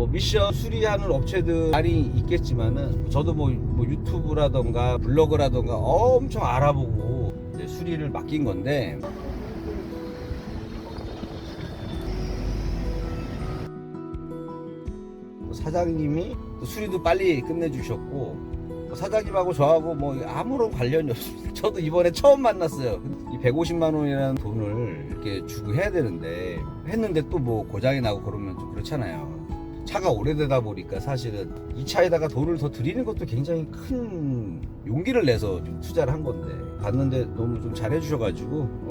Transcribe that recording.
뭐 미션 수리하는 업체들 많이 있겠지만은 저도 뭐 유튜브라던가 블로그라던가 엄청 알아보고 이제 수리를 맡긴 건데, 사장님이 수리도 빨리 끝내주셨고, 사장님하고 저하고 뭐 아무런 관련이 없습니다. 저도 이번에 처음 만났어요. 이 150만 원이라는 돈을 이렇게 주고 해야 되는데, 했는데 또 뭐 고장이 나고 그러면 좀 그렇잖아요. 차가 오래되다 보니까 사실은 이 차에다가 돈을 더 드리는 것도 굉장히 큰 용기를 내서 좀 투자를 한 건데, 봤는데 너무 좀 잘해 주셔가지고